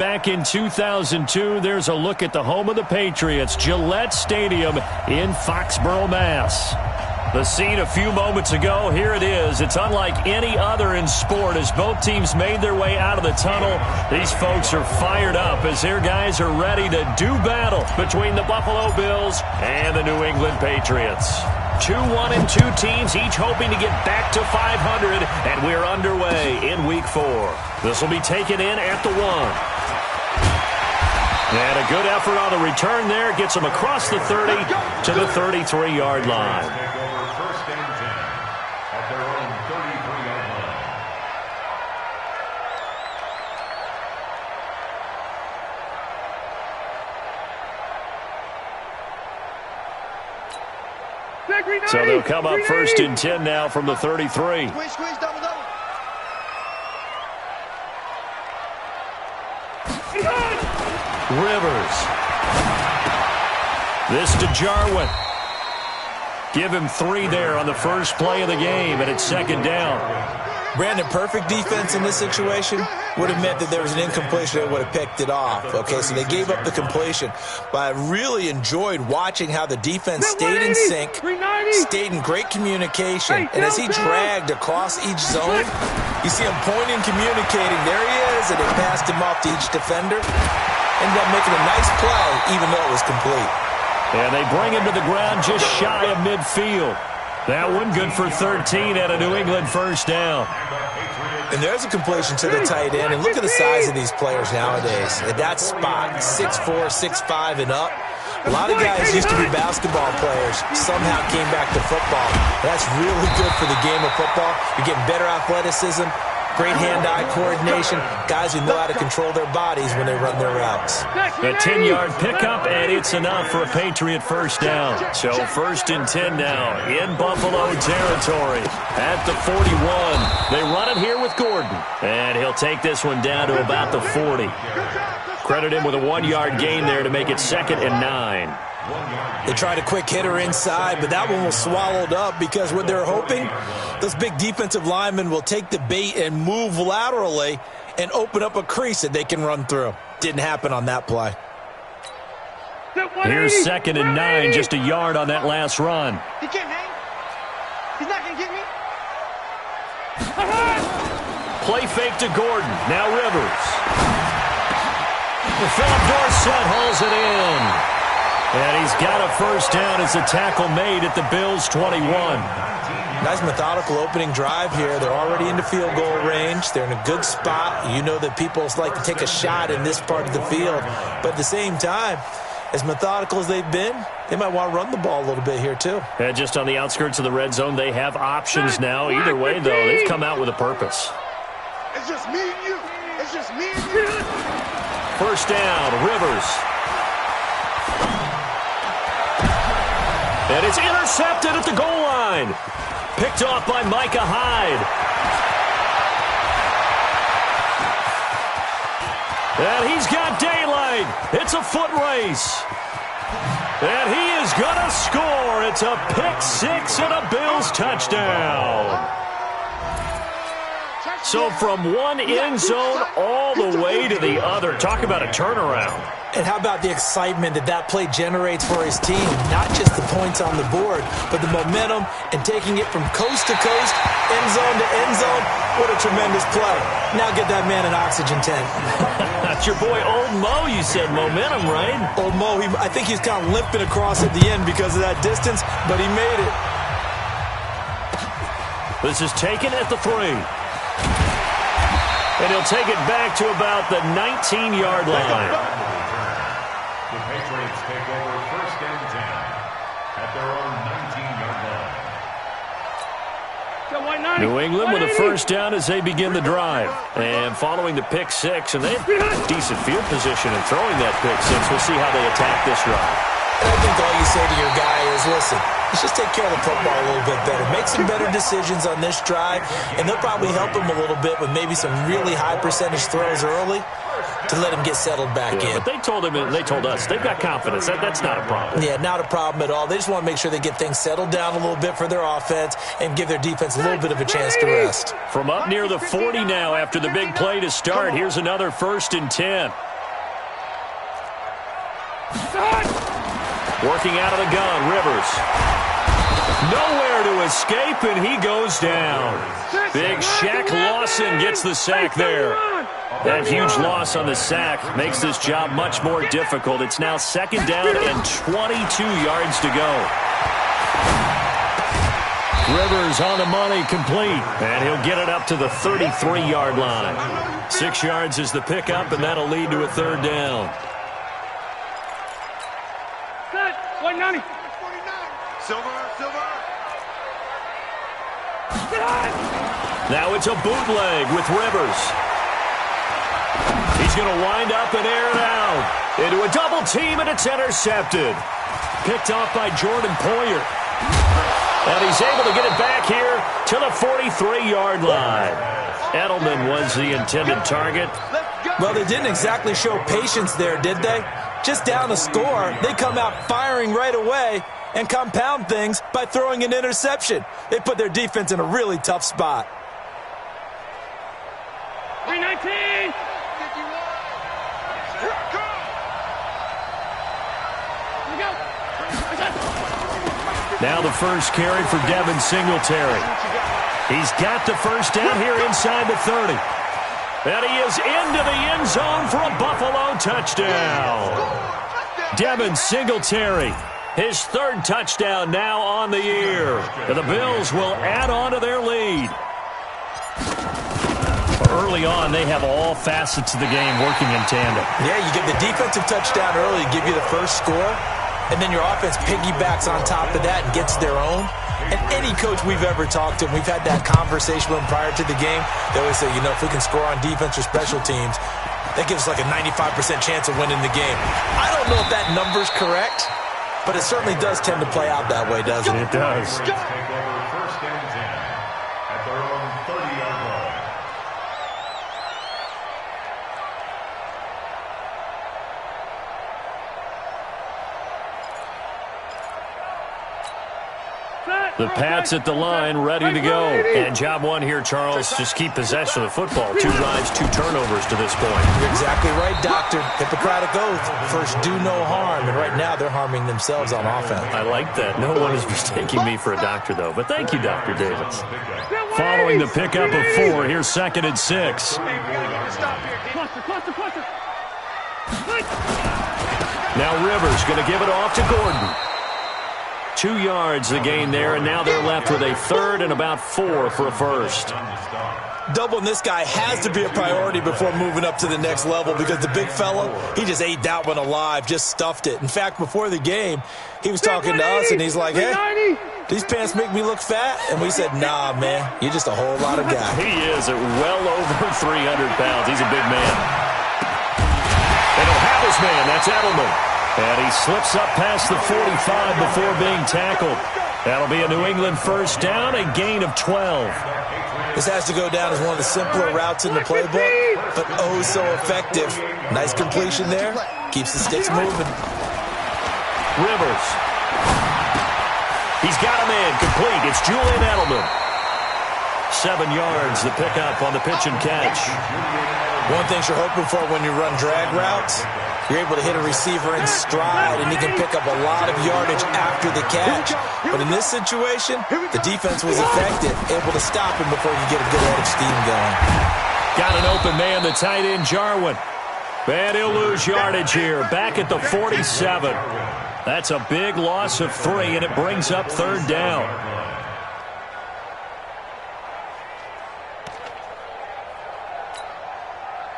Back in 2002, there's a look at the home of the Patriots, Gillette Stadium in Foxborough, Mass. The scene a few moments ago, here it is. It's unlike any other in sport as both teams made their way out of the tunnel. These folks are fired up as their guys are ready to do battle between the Buffalo Bills and the New England Patriots. 2-1-2 teams, each hoping to get back to 500, and we're underway in Week 4. This will be taken in at the 1. And a good effort on the return there. Gets them across the 30 to the 33-yard line. So they'll come up 1st and 10 now from the 33. Squeeze, double. Rivers. This to Jarwin. Give him 3 there on the first play of the game, and it's 2nd down. Brandon, perfect defense in this situation would have meant that there was an incompletion that would have picked it off. Okay, so they gave up the completion. But I really enjoyed watching how the defense stayed in sync, stayed in great communication. And as he dragged across each zone, you see him pointing, communicating. There he is, and they passed him off to each defender. Ended up making a nice play, even though it was complete. And they bring him to the ground just shy of midfield. That one good for 13 at a New England first down. And there's a completion to the tight end. And look at the size of these players nowadays. At that spot, 6'4", 6'5", and up. A lot of guys used to be basketball players, somehow came back to football. That's really good for the game of football. You're getting better athleticism, great hand-eye coordination, guys who know how to control their bodies when they run their routes. A 10-yard pickup, and it's enough for a Patriot first down. So 1st and 10 now in Buffalo territory at the 41. They run it here with Gordon, and he'll take this one down to about the 40. Credit him with a 1-yard gain there to make it 2nd and 9. They tried a quick hitter inside, but that one was swallowed up because what they're hoping, those big defensive linemen will take the bait and move laterally and open up a crease that they can run through. Didn't happen on that play. Here's 2nd and 9, just a yard on that last run. He can't hang. He's not going to get me. Play fake to Gordon. Now Rivers. Philip Dorsett hauls it in. And he's got a first down as a tackle made at the Bills' 21. Nice methodical opening drive here. They're already into field goal range. They're in a good spot. You know that people like to take a shot in this part of the field. But at the same time, as methodical as they've been, they might want to run the ball a little bit here too. And just on the outskirts of the red zone, they have options now. Either way, though, they've come out with a purpose. It's just me and you. It's just me and you. First down, Rivers. And it's intercepted at the goal line. Picked off by Micah Hyde. And he's got daylight. It's a foot race. And he is going to score. It's a pick 6 and a Bills touchdown. So from one end zone all the way to the other. Talk about a turnaround. And how about the excitement that that play generates for his team? Not just the points on the board, but the momentum and taking it from coast to coast, end zone to end zone. What a tremendous play. Now get that man an oxygen tank. That's your boy Old Mo, you said. Momentum, right? Old Mo, I think he's kind of limping across at the end because of that distance, but he made it. This is taken at the 3. And he'll take it back to about the 19-yard line. The Patriots take over 1st and 10 at their own 19-yard line. New England with a first down as they begin the drive. And following the pick 6, and they have decent field position in throwing that pick 6. We'll see how they attack this drive. I think all you say to your guy is, listen, let's just take care of the football a little bit better. Make some better decisions on this drive, and they'll probably help him a little bit with maybe some really high percentage throws early to let him get settled back in. But they told him, and they told us, they've got confidence. That's not a problem. Yeah, not a problem at all. They just want to make sure they get things settled down a little bit for their offense and give their defense a little bit of a chance to rest. From up near the 40 now after the big play to start, here's another 1st and 10. Working out of the gun, Rivers. Nowhere to escape, and he goes down. Big Shaq Lawson gets the sack there. That huge loss on the sack makes this job much more difficult. It's now 2nd down and 22 yards to go. Rivers on the money, complete. And he'll get it up to the 33-yard line. 6 yards is the pickup, and that'll lead to a 3rd down. 190. Silver. Now it's a bootleg with Rivers. He's going to wind up and air it out. Into a double team, and it's intercepted. Picked off by Jordan Poyer. And he's able to get it back here to the 43-yard line. Edelman was the intended target. Well, they didn't exactly show patience there, did they? Just down a score, they come out firing right away and compound things by throwing an interception. They put their defense in a really tough spot. 319. Now the first carry for Devin Singletary. He's got the first down here inside the 30. And he is into the end zone for a Buffalo touchdown. Devin Singletary, his 3rd touchdown now on the year. And the Bills will add on to their lead. Early on, they have all facets of the game working in tandem. Yeah, you give the defensive touchdown early, give you the first score, and then your offense piggybacks on top of that and gets their own. And any coach we've ever talked to, and we've had that conversation with them prior to the game, they always say, you know, if we can score on defense or special teams, that gives us like a 95% chance of winning the game. I don't know if that number's correct, but it certainly does tend to play out that way, doesn't it? It does. Take over 1st and 10 at their own 30-yard line. The Pats at the line, ready to go. And job one here, Charles, just keep possession of the football. 2 drives, 2 turnovers to this point. You're exactly right, Doctor. Hippocratic oath. First, do no harm. And right now, they're harming themselves on offense. I like that. No one is mistaking me for a doctor, though. But thank you, Dr. Davis. Following the pickup of 4, here's 2nd and 6. Now Rivers going to give it off to Gordon. 2 yards the gain there, and now they're left with a 3rd and about 4 for a first. Doubling this guy has to be a priority before moving up to the next level because the big fella, he just ate that one alive, just stuffed it. In fact, before the game, he was talking to us, and he's like, hey, these pants make me look fat? And we said, nah, man, you're just a whole lot of guy. He is at well over 300 pounds. He's a big man. And he'll have his man. That's Edelman. And he slips up past the 45 before being tackled. That'll be a New England first down, a gain of 12. This has to go down as one of the simpler routes in the playbook, but oh so effective. Nice completion there. Keeps the sticks moving. Rivers. He's got him in. Complete. It's Julian Edelman. 7 yards, the pickup on the pitch and catch. One thing you're hoping for when you run drag routes, you're able to hit a receiver in stride, and he can pick up a lot of yardage after the catch. But in this situation, the defense was effective, able to stop him before you get a good head of steam going. Got an open man, the tight end, Jarwin. And he'll lose yardage here, back at the 47. That's a big loss of 3, and it brings up 3rd down.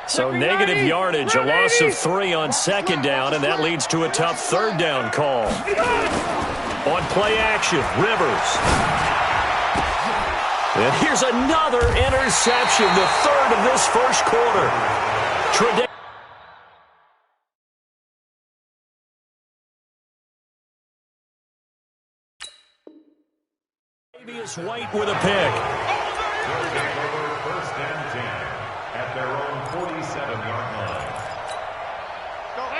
So negative yardage, a loss of 3 on 2nd down, and that leads to a tough 3rd down call. On play action, Rivers. And here's another interception, the 3rd of this first quarter. Davius White with a pick. First and 10 at their own 47-yard line.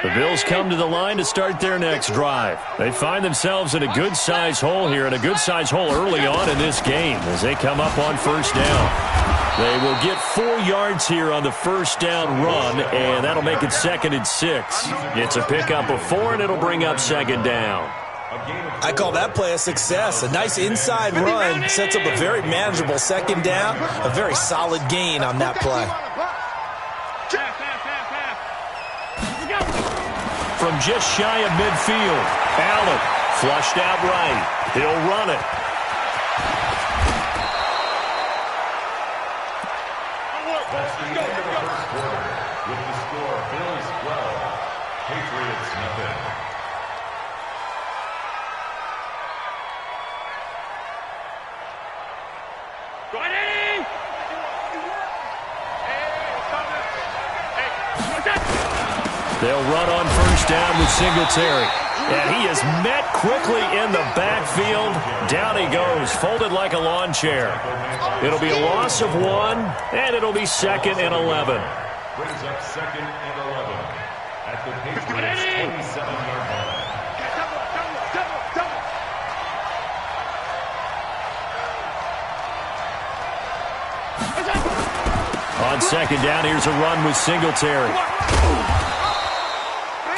The Bills come to the line to start their next drive. They find themselves in a good-sized hole here, and a good-sized hole early on in this game as they come up on first down. They will get 4 yards here on the first down run, and that'll make it 2nd and 6. It's a pickup of 4, and it'll bring up 2nd down. I call that play a success. A nice inside run sets up a very manageable 2nd down, a very solid gain on that play. From just shy of midfield, Allen flushed out right. He'll run it. That's the end of the first quarter. With the score, Bills 12, Patriots nothing. They'll run on first down with Singletary. And he is met quickly in the backfield. Down he goes, folded like a lawn chair. It'll be a loss of 1, and it'll be 2nd and 11. Brings up 2nd and 11 at the Patriots 27-yard line. On 2nd down, here's a run with Singletary.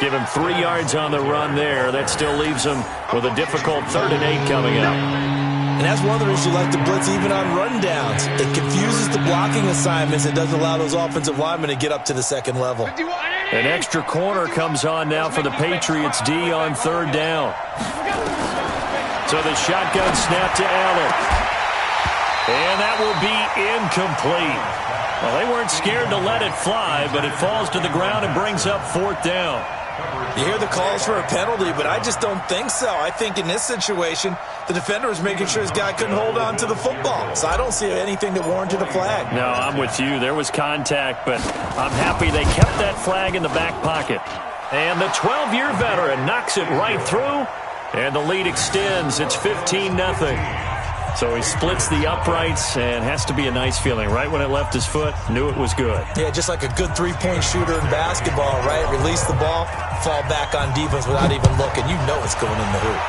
Give him 3 yards on the run there. That still leaves him with a difficult 3rd and 8 coming up. And that's one of the reasons you like to blitz even on rundowns. It confuses the blocking assignments. It doesn't allow those offensive linemen to get up to the 2nd level. An extra corner comes on now for the Patriots D on 3rd down. So the shotgun snap to Allen. And that will be incomplete. Well, they weren't scared to let it fly, but it falls to the ground and brings up 4th down. You hear the calls for a penalty, but I just don't think so. I think in this situation, the defender was making sure his guy couldn't hold on to the football. So I don't see anything that warranted a flag. No, I'm with you. There was contact, but I'm happy they kept that flag in the back pocket. And the 12-year veteran knocks it right through, and the lead extends. It's 15-0. So he splits the uprights, and has to be a nice feeling. Right when it left his foot, knew it was good. Yeah, just like a good three-point shooter in basketball, right? Release the ball, fall back on defense without even looking. You know it's going in the hoop.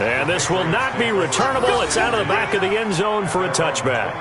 And this will not be returnable. It's out of the back of the end zone for a touchback.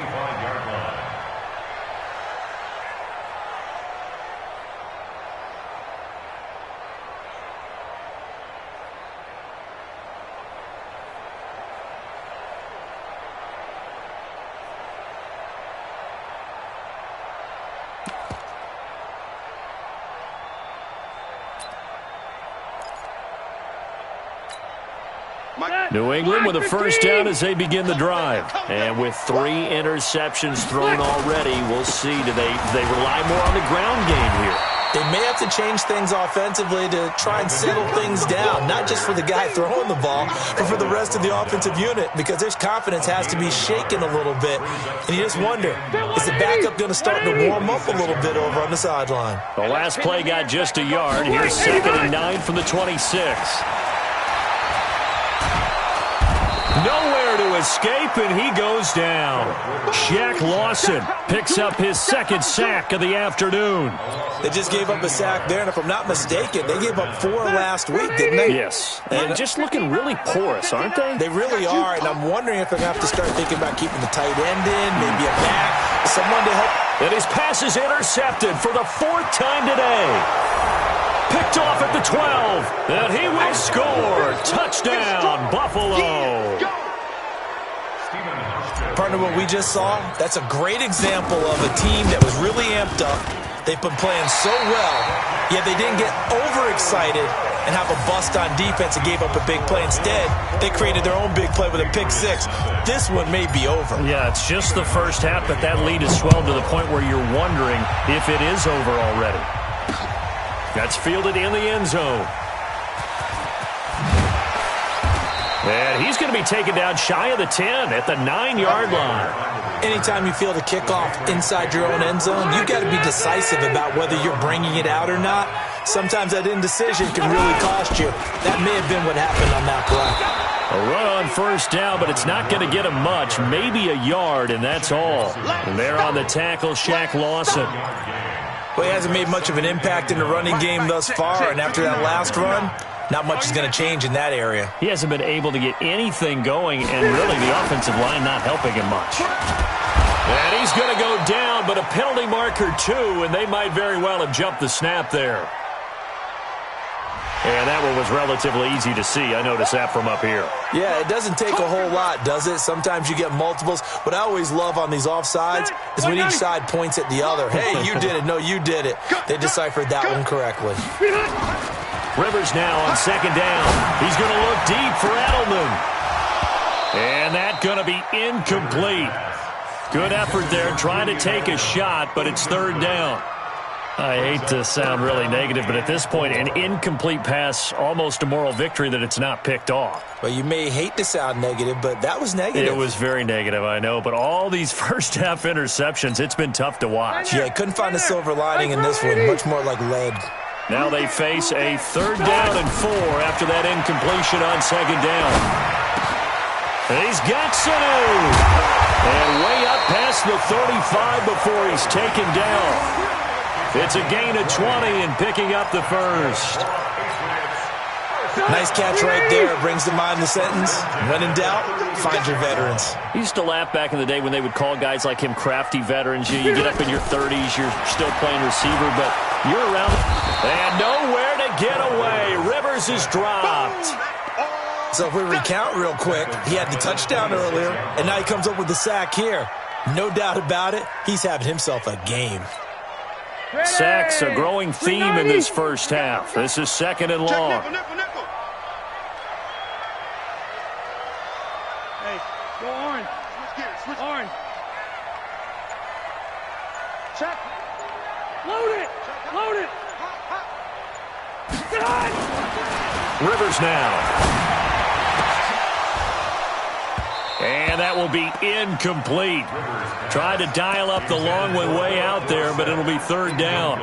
New England with a first down as they begin the drive. And with 3 interceptions thrown already, we'll see. Do they rely more on the ground game here? They may have to change things offensively to try and settle things down, not just for the guy throwing the ball, but for the rest of the offensive unit, because their confidence has to be shaken a little bit. And you just wonder, is the backup going to start to warm up a little bit over on the sideline? The last play got just a yard. Here's 2nd and 9 from the 26. Nowhere to escape, and he goes down. Shaq Lawson picks up his 2nd sack of the afternoon. They just gave up a sack there, and if I'm not mistaken, they gave up 4 last week, didn't they? Yes. And just looking really porous, aren't they? They really are, and I'm wondering if they're going to have to start thinking about keeping the tight end in, maybe a back, someone to help. And his pass is intercepted for the 4th time today. Picked off at the 12, and he will score. Touchdown, Buffalo. Partner, what we just saw, that's a great example of a team that was really amped up. They've been playing so well, yet they didn't get overexcited and have a bust on defense and gave up a big play. Instead, they created their own big play with a pick 6. This one may be over. Yeah, it's just the first half, but that lead has swelled to the point where you're wondering if it is over already. That's fielded in the end zone. And he's going to be taken down shy of the 10 at the 9-yard line. Anytime you field a kickoff inside your own end zone, you've got to be decisive about whether you're bringing it out or not. Sometimes that indecision can really cost you. That may have been what happened on that play. A run on first down, but it's not going to get him much. Maybe a yard, and that's all. And there on the tackle, Shaq Lawson. Well, he hasn't made much of an impact in the running game thus far, and after that last run, not much is going to change in that area. He hasn't been able to get anything going, and really the offensive line not helping him much. And he's going to go down, but a penalty marker too, and they might very well have jumped the snap there. And that one was relatively easy to see. I noticed that from up here. Yeah, it doesn't take a whole lot, does it? Sometimes you get multiples. What I always love on these offsides is when each side points at the other. Hey, you did it. No, you did it. They deciphered that one correctly. Rivers now on second down. He's going to look deep for Edelman. And that's going to be incomplete. Good effort there, trying to take a shot, but it's third down. I hate to sound really negative, but at this point, an incomplete pass, almost a moral victory that it's not picked off. Well, you may hate to sound negative, but that was negative. It was very negative, I know, but all these first-half interceptions, it's been tough to watch. Yeah, couldn't find a silver lining in this one, much more like lead. Now they face a third down and 4 after that incompletion on second down. And he's got Sanu. And way up past the 35 before he's taken down. It's a gain of 20 and picking up the first. Nice catch right there. Brings to mind the sentence, when in doubt, find your veterans. I used to laugh back in the day when they would call guys like him crafty veterans. You get up in your 30s, you're still playing receiver, but you're around. And nowhere to get away. Rivers is dropped. So if we recount real quick, he had the touchdown earlier, and now he comes up with the sack here. No doubt about it, he's having himself a game. Sacks a growing theme in this first half. This is second and long. Hey, go orange. Switch. Orange. Check. Load it. Rivers now. And that will be incomplete. Tried to dial up the long way out there, but it'll be third down.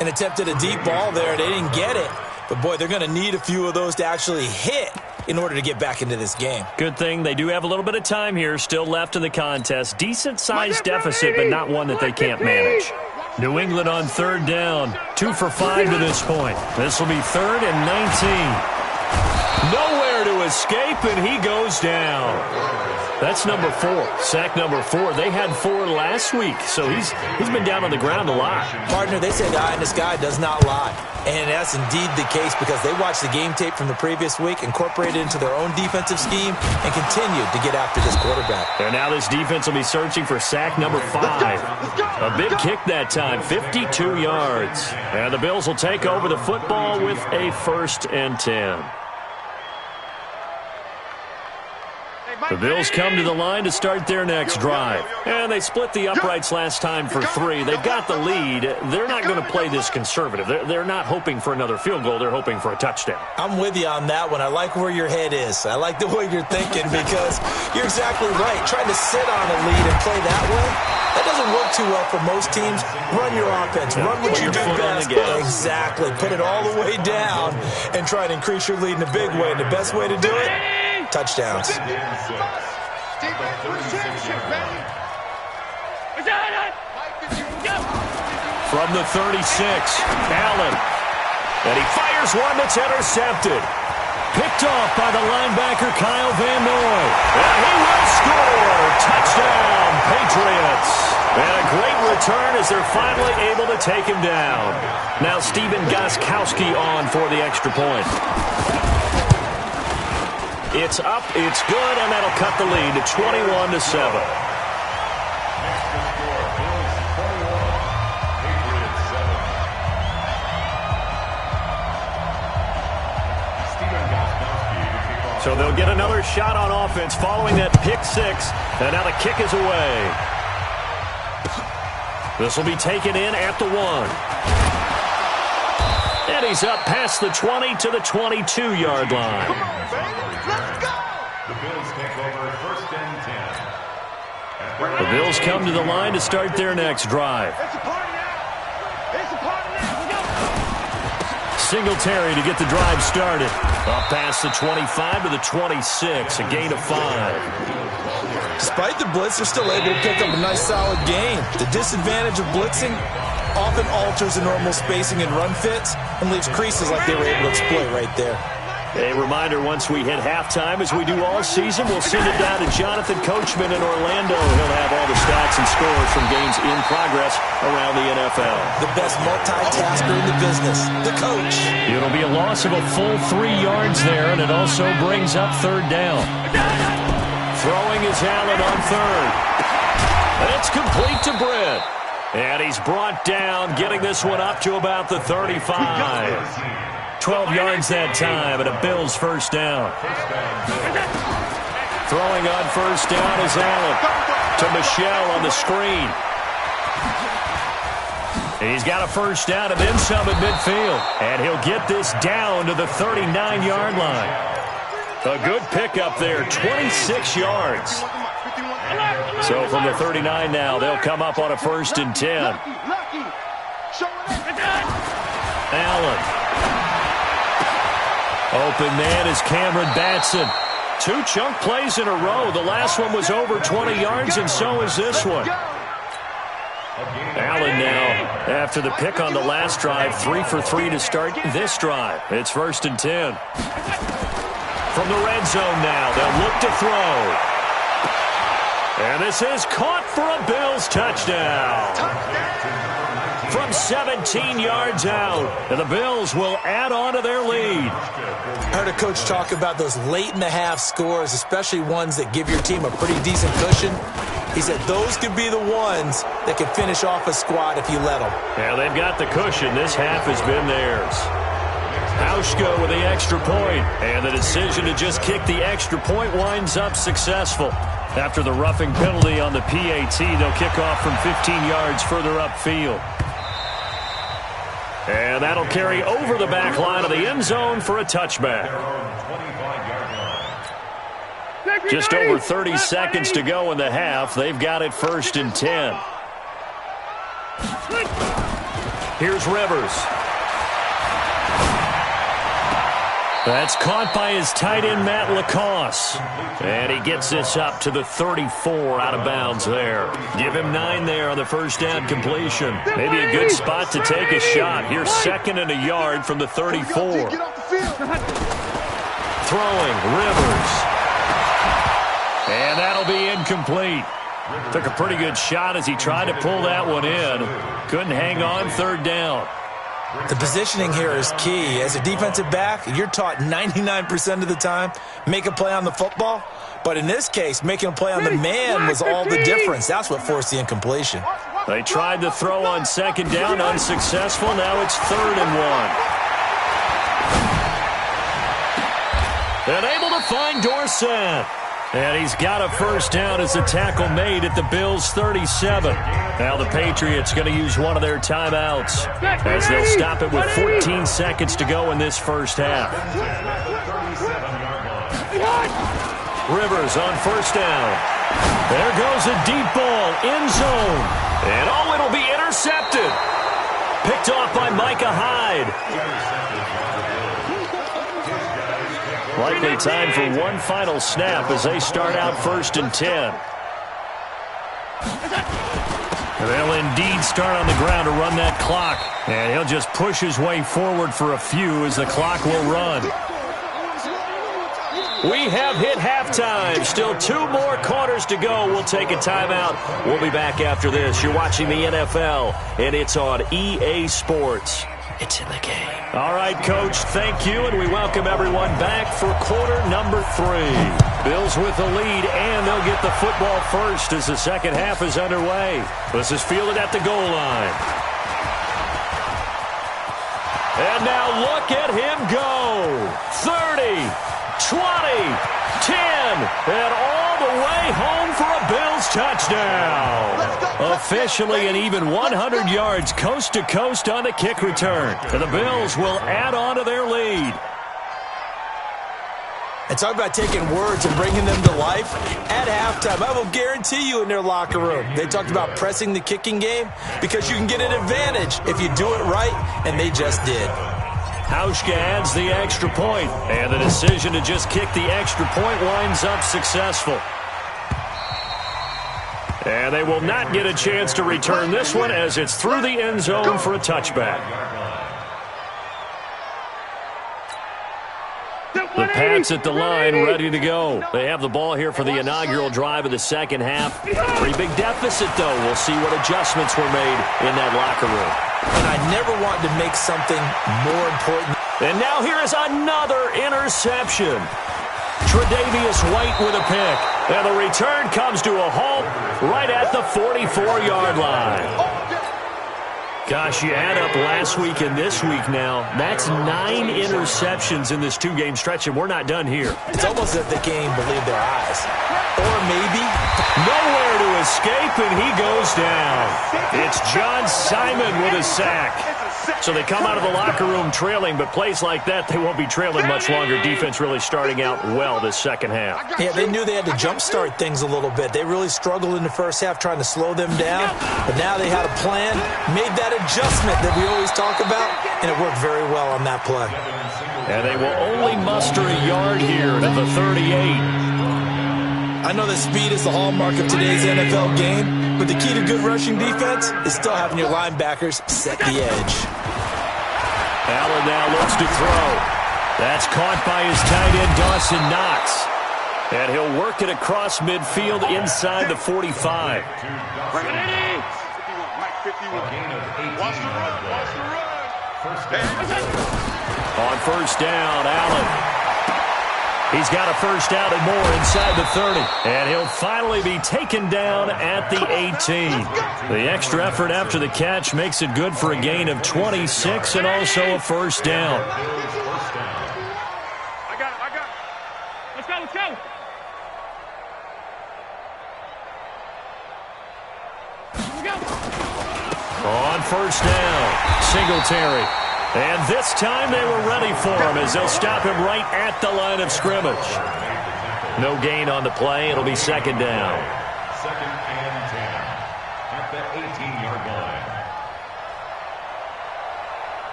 And attempted a deep ball there. They didn't get it. But, boy, they're going to need a few of those to actually hit in order to get back into this game. Good thing they do have a little bit of time here still left in the contest. Decent-sized deficit, but not one that they can't manage. New England on third down. 2 for 5 to this point. This will be third and 19. Nowhere to escape, and he goes down. That's number 4. Sack number 4. They had 4 last week, so he's been down on the ground a lot. Partner, they say the eye in the sky does not lie. And that's indeed the case because they watched the game tape from the previous week, incorporated it into their own defensive scheme, and continued to get after this quarterback. And now this defense will be searching for sack number 5. A big kick that time, 52 yards. And the Bills will take over the football with a 1st and 10. The Bills come to the line to start their next drive. And they split the uprights last time for 3. They've got the lead. They're not going to play this conservative. They're not hoping for another field goal. They're hoping for a touchdown. I'm with you on that one. I like where your head is. I like the way you're thinking because you're exactly right. Trying to sit on a lead and play that way, that doesn't work too well for most teams. Run your offense. Run what you do best. Exactly. Put it all the way down and try to increase your lead in a big way. And the best way to do it? Touchdowns. From the 36, Allen. And he fires one that's intercepted. Picked off by the linebacker, Kyle Van Noy. And he will score. Touchdown, Patriots. And a great return as they're finally able to take him down. Now Stephen Gostkowski on for the extra point. It's up, it's good, and that'll cut the lead to 21-7. So they'll get another shot on offense following that pick 6, and now the kick is away. This will be taken in at the 1. And he's up past the 20 to the 22-yard line. Come on, baby. Let's go. The Bills take over 1st and 10. The Bills come to the line to start their next drive. It's a party now. It's a party now. Singletary to get the drive started. Up past the 25 to the 26, a gain of 5. Despite the blitz, they're still able to pick up a nice solid gain. The disadvantage of blitzing often alters the normal spacing and run fits and leaves creases like they were able to exploit right there. A reminder, once we hit halftime, as we do all season, we'll send it down to Jonathan Coachman in Orlando. He'll have all the stats and scores from games in progress around the NFL. The best multitasker in the business, the coach. It'll be a loss of a full 3 yards there, and it also brings up third down. Throwing is Allen on third. It's complete to Britt. And he's brought down, getting this one up to about the 35. 12 yards that time, and a Bills first down. Throwing on first down is Allen to Michelle on the screen. And he's got a first down and then some at midfield. And he'll get this down to the 39-yard line. A good pickup there, 26 yards. So from the 39 now, they'll come up on a 1st and 10. Allen. Open man is Cameron Batson. 2 chunk plays in a row. The last one was over 20 yards, and so is this one. Allen now, after the pick on the last drive, 3 for 3 to start this drive. It's 1st and 10. From the red zone now, they'll look to throw. And this is caught for a Bills touchdown. From 17 yards out, and the Bills will add on to their lead. I heard a coach talk about those late-in-the-half scores, especially ones that give your team a pretty decent cushion. He said those could be the ones that can finish off a squad if you let them. Yeah, they've got the cushion. This half has been theirs. Hauschka with the extra point, and the decision to just kick the extra point winds up successful. After the roughing penalty on the PAT, they'll kick off from 15 yards further upfield. And that'll carry over the back line of the end zone for a touchback. Just over 30 seconds to go in the half. They've got it 1st and 10. Here's Rivers. That's caught by his tight end, Matt Lacoste. And he gets this up to the 34 out of bounds there. Give him 9 there on the first down completion. Maybe a good spot to take a shot. Here's 2nd and a yard from the 34. Throwing, Rivers. And that'll be incomplete. Took a pretty good shot as he tried to pull that one in. Couldn't hang on 3rd down. The positioning here is key. As a defensive back, you're taught 99% of the time, make a play on the football. But in this case, making a play on the man was all the difference. That's what forced the incompletion. They tried to throw on 2nd down, unsuccessful. Now it's 3rd and 1. And able to find Dorsett. And he's got a first down as the tackle made at the Bills' 37. Now the Patriots going to use one of their timeouts as they'll stop it with 14 seconds to go in this first half. Rivers on first down. There goes a deep ball, end zone. And oh, it'll be intercepted. Picked off by Micah Hyde. Likely time for one final snap as they start out 1st and 10. And they'll indeed start on the ground to run that clock. And he'll just push his way forward for a few as the clock will run. We have hit halftime. Still 2 more quarters to go. We'll take a timeout. We'll be back after this. You're watching the NFL, and it's on EA Sports. It's in the game. All right, Coach, thank you, and we welcome everyone back for quarter number 3. Bills with the lead, and they'll get the football first as the second half is underway. This is fielded at the goal line. And now look at him go. 30, 20, 10, and all the way home for a Bills touchdown. Officially an even 100 yards coast to coast on the kick return. And the Bills will add on to their lead. And talk about taking words and bringing them to life. At halftime, I will guarantee you in their locker room, they talked about pressing the kicking game because you can get an advantage if you do it right, and they just did. Hauschka adds the extra point, and the decision to just kick the extra point winds up successful. And they will not get a chance to return this one as it's through the end zone for a touchback. The Pats at the line, ready to go. They have the ball here for the inaugural drive of the second half. Pretty big deficit, though. We'll see what adjustments were made in that locker room. And I never wanted to make something more important. And now here is another interception. Tre'Davious White with a pick. And the return comes to a halt right at the 44-yard line. Gosh, you add up last week and this week now. That's 9 interceptions in this 2-game stretch, and we're not done here. It's almost as if they can't even believe their eyes. Or maybe nowhere to escape, and he goes down. It's John Simon with a sack. So they come out of the locker room trailing, but plays like that, they won't be trailing much longer. Defense really starting out well this second half. Yeah, they knew they had to jumpstart things a little bit. They really struggled in the first half trying to slow them down, but now they had a plan, made that adjustment that we always talk about, and it worked very well on that play. And they will only muster a yard here to the 38. I know that speed is the hallmark of today's NFL game, but the key to good rushing defense is still having your linebackers set the edge. Allen now looks to throw. That's caught by his tight end, Dawson Knox. And he'll work it across midfield inside the 45. On first down, Allen. He's got a first down and more inside the 30. And he'll finally be taken down at the 18. The extra effort after the catch makes it good for a gain of 26 and also a first down. I got it. Let's go. On first down, Singletary. And this time they were ready for him as they'll stop him right at the line of scrimmage. No gain on the play. It'll be second down. Second and 10 at the 18-yard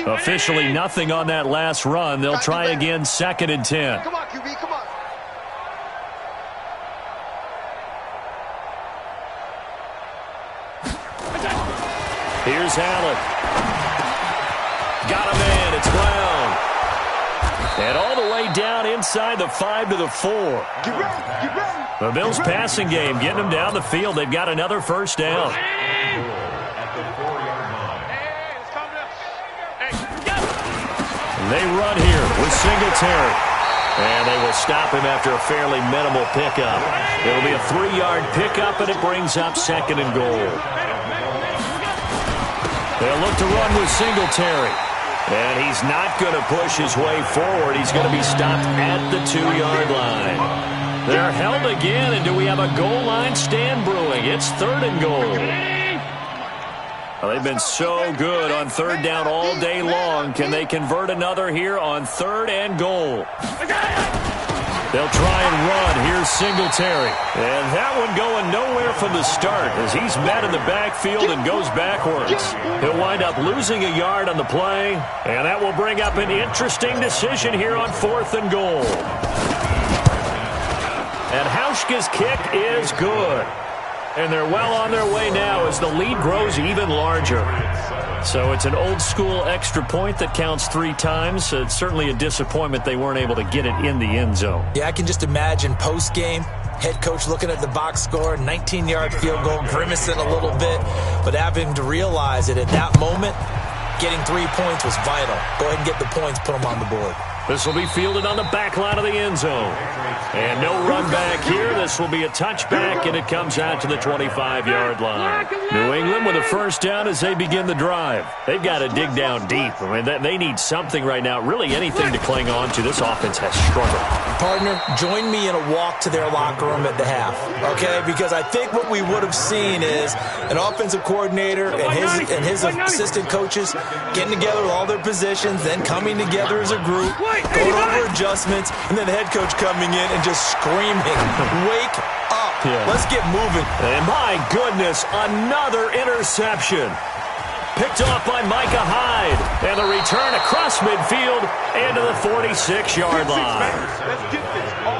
line. Officially nothing on that last run. They'll try again, second and 10. Come on, QB, come on. Here's Allen. Got a man. It's Brown. And all the way down inside the 5 to the 4. Get ready. The Bills passing game getting them down the field. They've got another first down. At the 4-yard line. They run here with Singletary. And they will stop him after a fairly minimal pickup. It'll be a 3-yard pickup, and it brings up second and goal. They'll look to run with Singletary. And he's not going to push his way forward. He's going to be stopped at the 2-yard line. They're held again, and do we have a goal line stand brewing? It's third and goal. Well, they've been so good on third down all day long. Can they convert another here on third and goal? They'll try and run. Here's Singletary. And that one going nowhere from the start as he's met in the backfield and goes backwards. He'll wind up losing a yard on the play, and that will bring up an interesting decision here on fourth and goal. And Hauschka's kick is good. And they're well on their way now as the lead grows even larger. So it's an old-school extra point that counts 3 times. It's certainly a disappointment they weren't able to get it in the end zone. Yeah, I can just imagine post-game, head coach looking at the box score, 19-yard field goal, grimacing a little bit, but having to realize that at that moment, getting 3 points was vital. Go ahead and get the points, put them on the board. This will be fielded on the back line of the end zone. And no run back here. This will be a touchback, and it comes out to the 25-yard line. New England with a first down as they begin the drive. They've got to dig down deep. I mean, they need something right now, really anything to cling on to. This offense has struggled. Partner, join me in a walk to their locker room at the half, okay? Because I think what we would have seen is an offensive coordinator and his assistant coaches getting together with all their positions, then coming together as a group, going over adjustments, and then the head coach coming in and just screaming, wake up. Yeah. Let's get moving. And my goodness, another interception. Picked off by Micah Hyde. And the return across midfield and to the 46-yard line.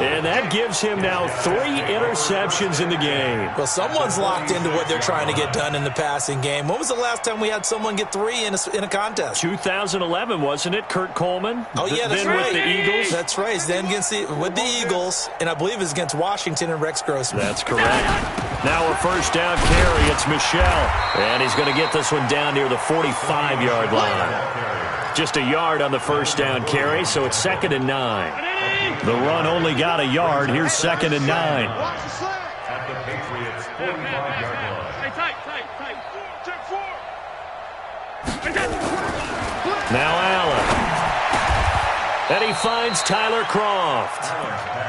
And that gives him now 3 interceptions in the game. Well, someone's locked into what they're trying to get done in the passing game. When was the last time we had someone get 3 in a contest? 2011, wasn't it? Kurt Coleman? Oh, yeah, that's then right. with the Eagles. That's right. Then with the Eagles, and I believe it was against Washington and Rex Grossman. That's correct. Now a first down carry. It's Michelle. And he's going to get this one down near the 45-yard line. Just a yard on the first down carry, so it's 2nd and 9. The run only got a yard. Here's 2nd and 9. At the Patriots' 45-yard line. Now Allen. And he finds Tyler Croft.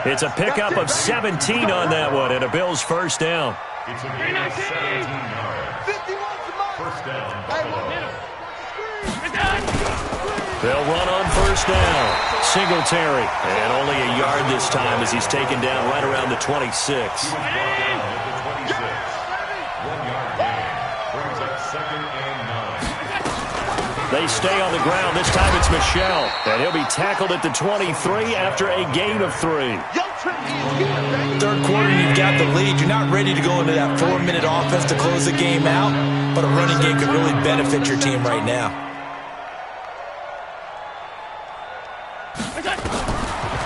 It's a pickup of 17 on that one, and a Bills first down. It's a gain of 17 yards. First down, Buffalo. They'll run on first down. Singletary. And only a yard this time as he's taken down right around the 26. Down at the 26. 1-yard gain. Brings up 2nd and 9. They stay on the ground. This time it's Michelle. And he'll be tackled at the 23 after a gain of 3. Third quarter, you've got the lead. You're not ready to go into that 4-minute offense to close the game out, but a running game could really benefit your team right now.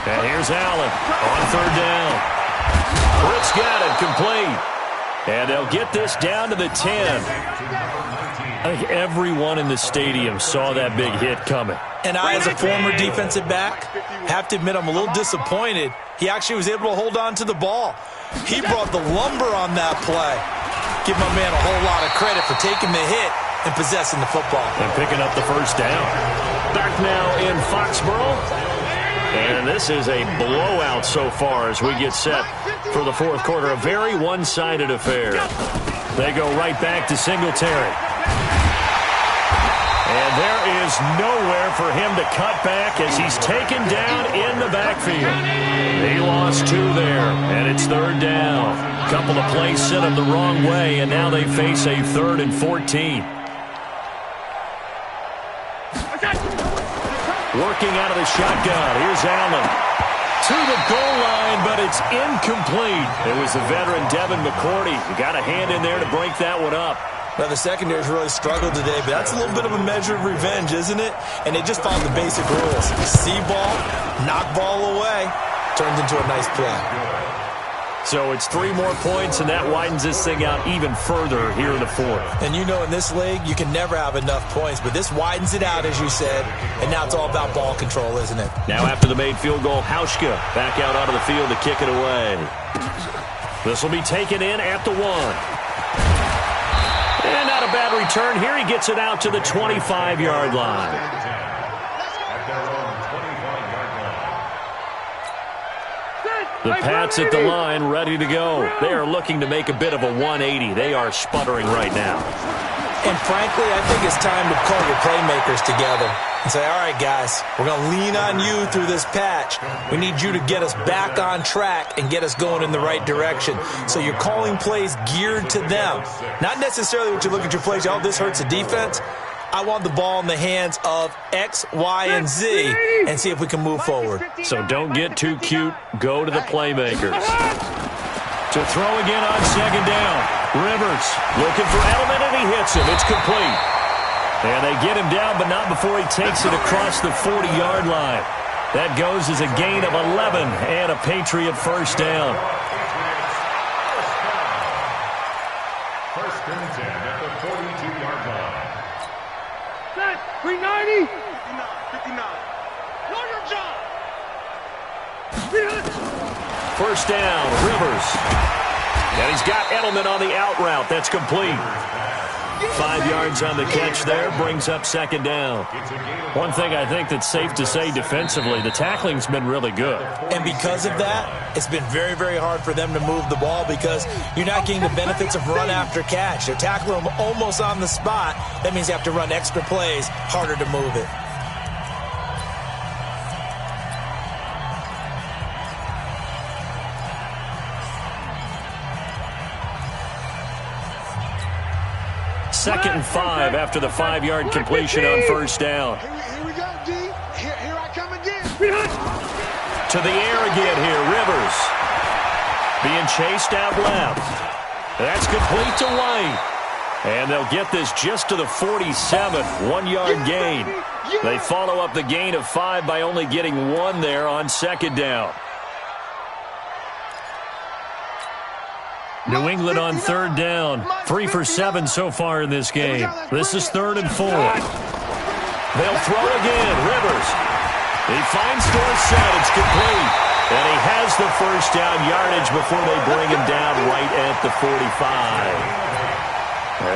And here's Allen on third down. Britt's got it complete. And they'll get this down to the 10. I think everyone in the stadium saw that big hit coming. And I, as a former defensive back, have to admit I'm a little disappointed. He actually was able to hold on to the ball. He brought the lumber on that play. Give my man a whole lot of credit for taking the hit and possessing the football. And picking up the first down. Back now in Foxborough. And this is a blowout so far as we get set for the fourth quarter. A very one-sided affair. They go right back to Singletary. And there is nowhere for him to cut back as he's taken down in the backfield. He lost 2 there, and it's third down. Couple of plays sent him the wrong way, and now they face a 3rd and 14. Working out of the shotgun. Here's Allen. To the goal line, but it's incomplete. It was the veteran Devin McCourty. You got a hand in there to break that one up. Well, the secondary's really struggled today, but that's a little bit of a measure of revenge, isn't it? And they just followed the basic rules. See ball, knock ball away. Turns into a nice play. So it's 3 more points, and that widens this thing out even further here in the fourth. And you know in this league, you can never have enough points, but this widens it out, as you said, and now it's all about ball control, isn't it? Now after the made field goal, Hauschka back out onto the field to kick it away. This will be taken in at the 1. And not a bad return here. He gets it out to the 25-yard line. At their own 25-yard line. The Pats at the line, ready to go. They are looking to make a bit of a 180. They are sputtering right now. And frankly, I think it's time to call your playmakers together and say, all right, guys, we're going to lean on you through this patch. We need you to get us back on track and get us going in the right direction. So you're calling plays geared to them. Not necessarily what you look at your plays, oh, this hurts the defense. I want the ball in the hands of X, Y, and Z and see if we can move forward. So don't get too cute. Go to the playmakers. To throw again on second down. Rivers looking for Edelman, and he hits him. It's complete. And they get him down, but not before he takes it across the 40-yard line. That goes as a gain of 11 and a Patriot first down. First and 10 at the 42-yard line. Set, 390. 59. Know your job. First down, Rivers. And he's got Edelman on the out route. That's complete. 5 yards on the catch there, brings up second down. One thing I think that's safe to say defensively, the tackling's been really good. And because of that, it's been very, very hard for them to move the ball because you're not getting the benefits of run after catch. They're tackling them almost on the spot. That means you have to run extra plays, harder to move it. 2nd and 5 after the 5-yard completion on first down. Here we go, D. Here I come again. To the air again here, Rivers. Being chased out left. That's complete to White. And they'll get this just to the 47, 1-yard gain. They follow up the gain of 5 by only getting 1 there on 2nd down. New England on 3rd down. 3 for 7 so far in this game. This is 3rd and 4. They'll throw again. Rivers. He finds Dorsett. It's complete. And he has the first down yardage before they bring him down right at the 45.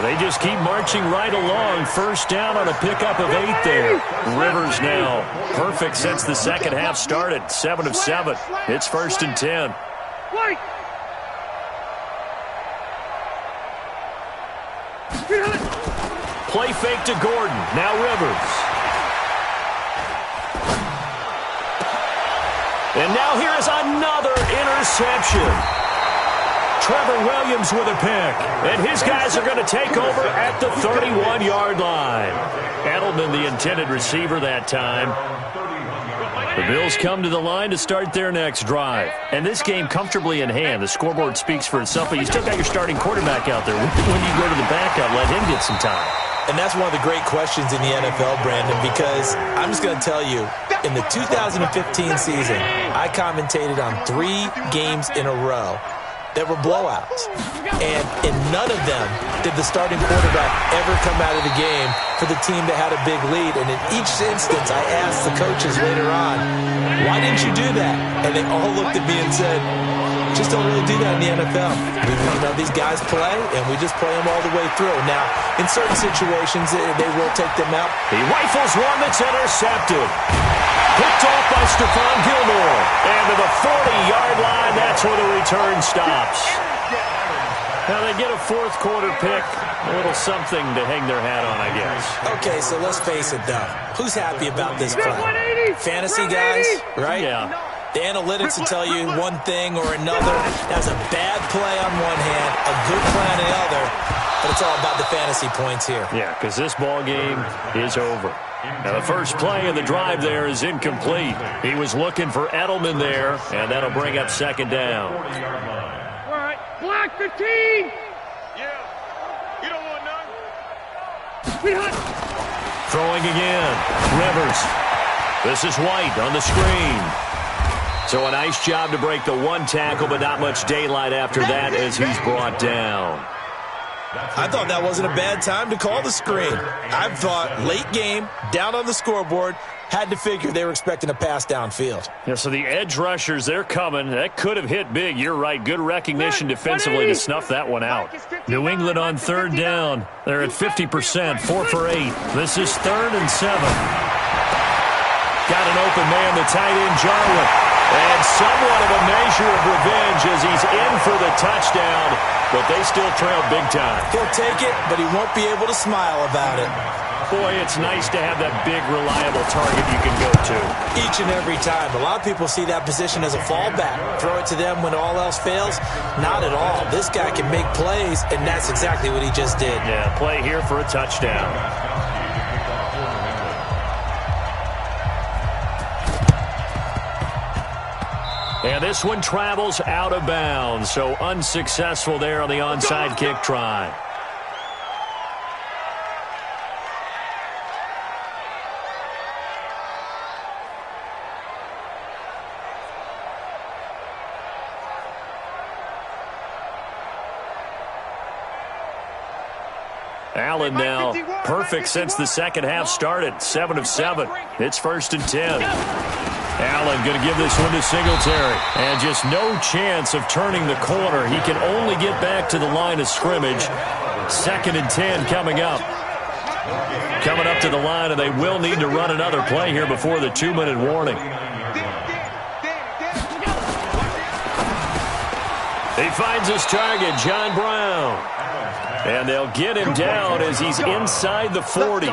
They just keep marching right along. First down on a pickup of 8 there. Rivers now perfect since the second half started. 7 of 7. It's 1st and 10. Play fake to Gordon. Now Rivers. And now here is another interception. Trevor Williams with a pick. And his guys are going to take over at the 31-yard line. Edelman, the intended receiver that time. The Bills come to the line to start their next drive. And this game comfortably in hand. The scoreboard speaks for itself, but you still got your starting quarterback out there. When you go to the backup, let him get some time. And that's one of the great questions in the NFL, Brandon, because I'm just going to tell you, in the 2015 season, I commentated on 3 games in a row that were blowouts. And in none of them did the starting quarterback ever come out of the game for the team that had a big lead. And in each instance, I asked the coaches later on, why didn't you do that? And they all looked at me and said, just don't really do that in the NFL. These guys play, and we just play them all the way through. Now, in certain situations, they will take them out. He rifles one that's intercepted. Picked off by Stephon Gilmore. And to the 40-yard line, that's where the return stops. Now they get a fourth quarter pick. A little something to hang their hat on, I guess. Okay, so let's face it, though. Who's happy about this play? Fantasy guys, right? Yeah. The analytics will tell you one thing or another. That's a bad play on one hand, a good play on the other, but it's all about the fantasy points here. Yeah, because this ball game is over. Now the first play of the drive there is incomplete. He was looking for Edelman there, and that'll bring up 2nd down. All right, block 15. Yeah, you don't want none. Throwing again. Rivers. This is White on the screen. So a nice job to break the 1 tackle, but not much daylight after that as he's brought down. I thought that wasn't a bad time to call the screen. I thought late game, down on the scoreboard, had to figure they were expecting a pass downfield. Yeah, so the edge rushers, they're coming. That could have hit big. You're right. Good recognition defensively to snuff that one out. New England on 3rd down. They're at 50%, 4 for 8. This is 3rd and 7. Got an open man, the tight end, Jarwin. And somewhat of a measure of revenge as he's in for the touchdown, but they still trail big time. He'll take it, but he won't be able to smile about it. Boy, it's nice to have that big, reliable target you can go to. Each and every time. A lot of people see that position as a fallback. Throw it to them when all else fails. Not at all. This guy can make plays, and that's exactly what he just did. Yeah, play here for a touchdown. And this one travels out of bounds, so unsuccessful there on the onside kick try. Allen now perfect since the second half started. 7 of 7. It's 1st and 10. Allen going to give this one to Singletary. And just no chance of turning the corner. He can only get back to the line of scrimmage. 2nd and 10 coming up. Coming up to the line, and they will need to run another play here before the 2-minute warning. He finds his target, John Brown. And they'll get him down as he's inside the 40.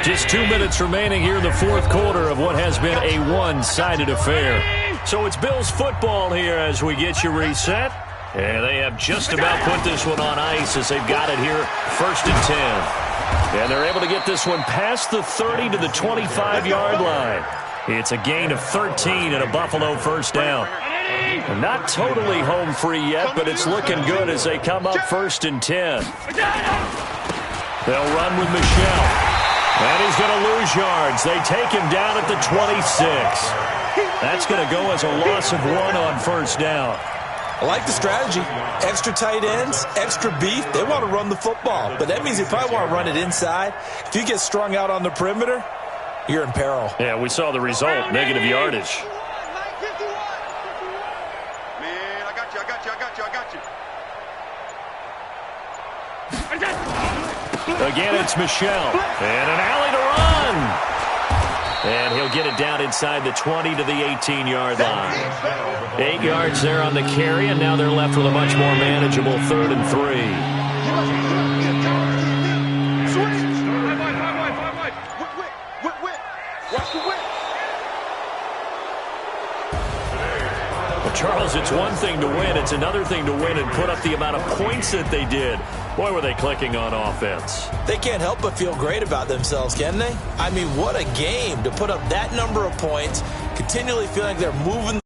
Just 2 minutes remaining here in the fourth quarter of what has been a one-sided affair. So it's Bills football here as we get you reset. And they have just about put this one on ice as they've got it here, 1st and 10. And they're able to get this one past the 30 to the 25-yard line. It's a gain of 13 and a Buffalo first down. Not totally home free yet, but it's looking good as they come up 1st and 10. They'll run with Michel. And he's going to lose yards. They take him down at the 26. That's going to go as a loss of 1 on 1st down. I like the strategy. Extra tight ends, extra beef. They want to run the football, but that means they probably want to run it inside. If you get strung out on the perimeter, you're in peril. Yeah, we saw the result, negative yardage. Man, I got you. Again, it's Michel. And an alley to run. And he'll get it down inside the 20 to the 18-yard line. 8 yards there on the carry, and now they're left with a much more manageable 3rd and 3. Well, Charles, it's one thing to win. It's another thing to win and put up the amount of points that they did. Boy, were they clicking on offense. They can't help but feel great about themselves, can they? I mean, what a game to put up that number of points, continually feeling like they're moving